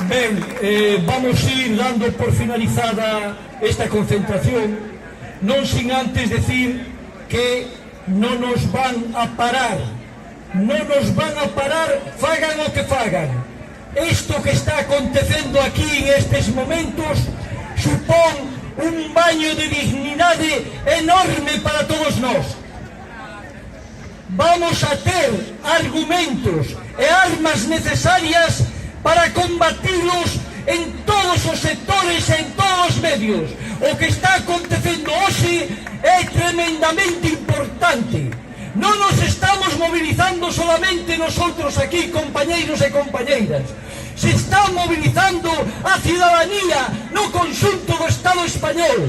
Ben, vamos ir dando por finalizada esta concentración, non sin antes decir que non nos van a parar, fagan o que fagan. Isto que está acontecendo aquí en estes momentos supón un baño de dignidade enorme para todos nós. Vamos a ter argumentos e armas necesarias para combatilos en todos os sectores e en todos os medios. O que está acontecendo hoxe é tremendamente importante. Non nos estamos mobilizando solamente nosotros aquí, compañeiros e compañeiras. Se está mobilizando a ciudadanía no conxunto do Estado español.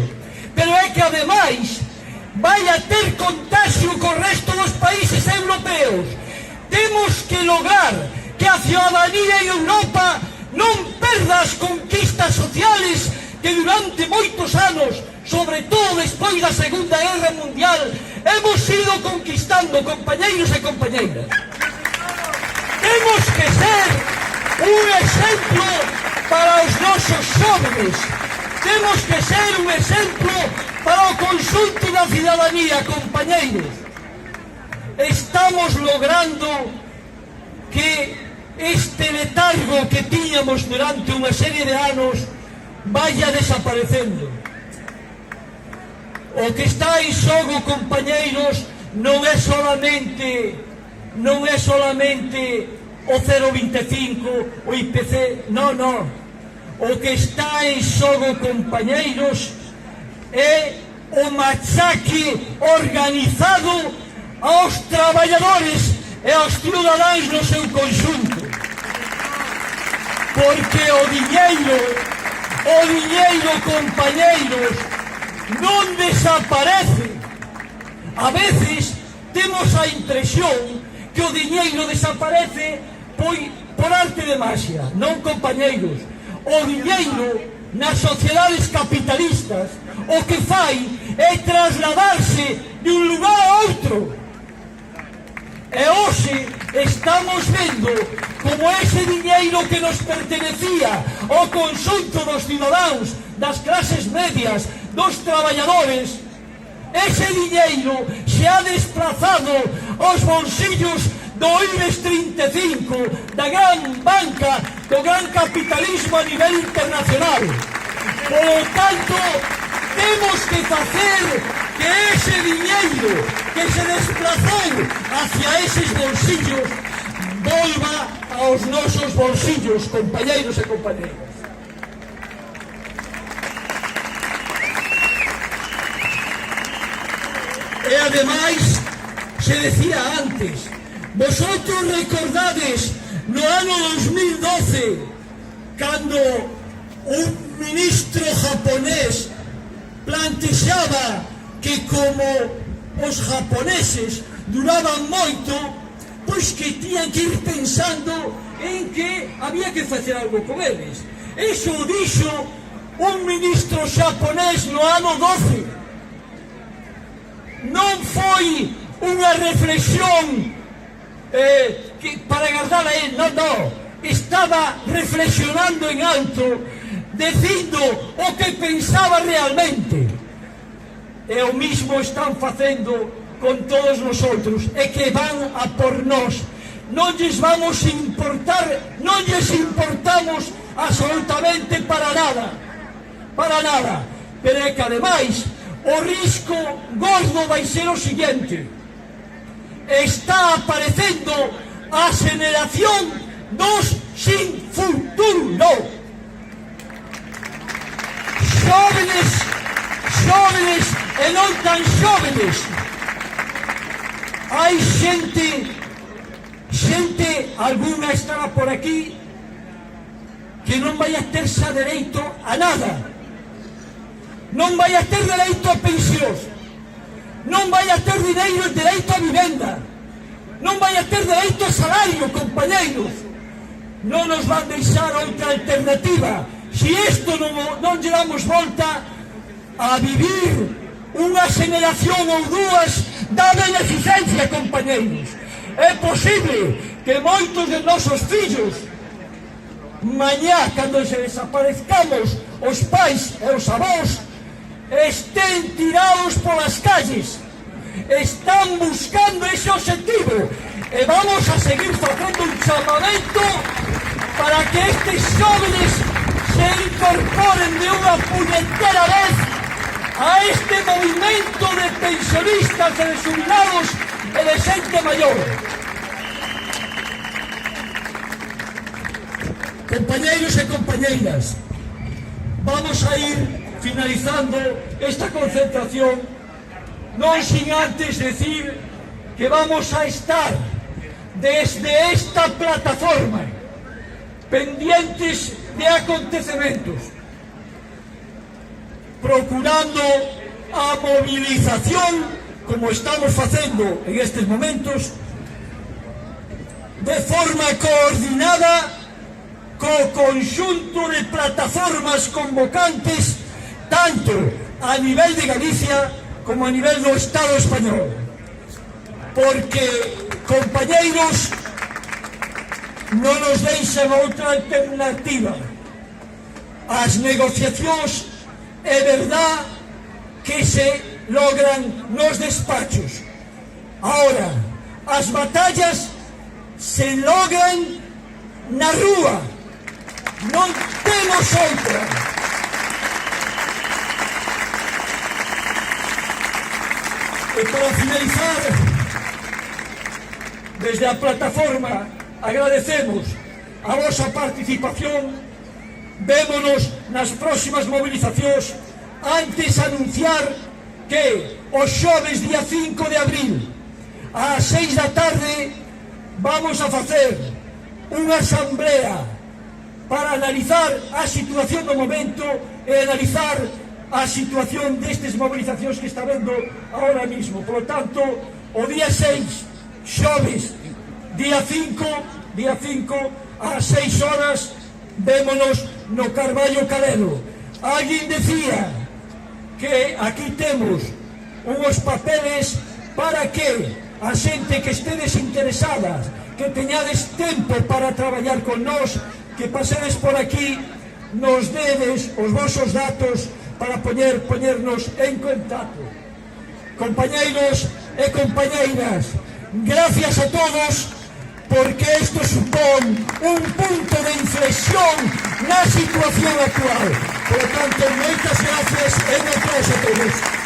Pero é que, ademais, vai a ter contagio co resto dos países europeos. Temos que lograr que a ciudadanía en Europa non perda as conquistas sociales que durante moitos anos, sobre todo despois da Segunda Guerra Mundial, hemos ido conquistando, compañeiros e compañeiras. Temos que ser un exemplo para os nosos jóvenes. Temos que ser un exemplo para o conxunto da ciudadanía, compañeiros. Estamos logrando que este letargo que tiñamos durante unha serie de anos vaya desaparecendo. O que está en xogo, compañeiros, non é solamente o 0,25, o IPC, non. O que está en xogo, compañeiros, é o machaque organizado aos traballadores e aos ciudadáns no seu conxunto. Porque o diñeiro, compañeiros, non desaparece. A veces temos a impresión que o diñeiro desaparece por arte de magia. Non, compañeiros. O diñeiro nas sociedades capitalistas o que fai é trasladarse de un lugar a outro. E hoxe estamos vendo como ese diñeiro que nos pertenecía ao conxunto dos cidadáns, das clases medias, dos traballadores, ese diñeiro se ha desplazado aos bolsillos do IBEX 35, da gran banca, do gran capitalismo a nivel internacional. Por lo tanto, temos que facer que ese diñeiro que se desplazou hacia eses bolsillos volva aos nosos bolsillos, compañeiros e compañeiras. E ademais, se decía antes, vosotros recordades no ano 2012 cando un ministro japonés plantexaba que como os japoneses duraban moito, pois que tiñan que ir pensando en que había que facer algo con eles. Iso dixo un ministro xaponés no ano 12. Non foi unha reflexión para agardar a él, non. Estaba reflexionando en alto, dicindo o que pensaba realmente. E o mismo están facendo con todos nosotros, e que van a por nós. Non lles vamos importar, non lles importamos absolutamente para nada. Pero é que ademais o risco gordo vai ser o seguinte: está aparecendo a xeneración dos sin futuro. Xóvenes e non tan xóvenes. Hai xente, alguna estará por aquí, que non vai a ter xa dereito a nada. Non vai a ter dereito a pensións, non vai a ter dereito a vivenda, non vai a ter dereito a salario, compañeiros. Non nos van deixar outra alternativa. Se isto non lle damos volta a vivir unha xeneración ou dúas da beneficencia, compañeiros. É posible que moitos de nosos fillos mañá, cando se desaparezcamos os pais e os avós, estén tirados polas calles. Están buscando ese objetivo e vamos a seguir facendo un chamamento para que estes jóvenes se incorporen de unha puñetera vez a este movimento de pensionistas e de jubilados e de xente maior. Compañeiros e compañeiras, vamos a ir finalizando esta concentración, non sin antes decir que vamos a estar desde esta plataforma pendientes de acontecementos, procurando a movilización, como estamos facendo en estes momentos, de forma coordinada co conxunto de plataformas convocantes tanto a nivel de Galicia como a nivel do Estado español. Porque, compañeiros, non nos deixan outra alternativa. As negociacións é verdad que se logran nos despachos. Ahora, as batallas se logran na rúa. Non temos outra. E para finalizar, desde a plataforma agradecemos a vosa participación. Vémonos nas próximas movilizacións. Antes anunciar que os xoves día 5 de abril ás 6 da tarde vamos a facer unha asamblea para analizar a situación do momento e analizar a situación destes movilizacións que está vendo ahora mismo. Por lo tanto, o día 6, xoves, día 5 ás 6 horas, vémonos no Carballo Calero. Alguén decía que aquí temos unhos papeles para que a xente que estedes interesadas, que teñades tempo para traballar con nós, que pasedes por aquí, nos dedes os vosos datos para poñernos en contacto. Compañeiros e compañeiras, gracias a todos, porque isto supón un punto de inflexión na situación actual. Por lo tanto, moitas gracias e un aplauso a todos.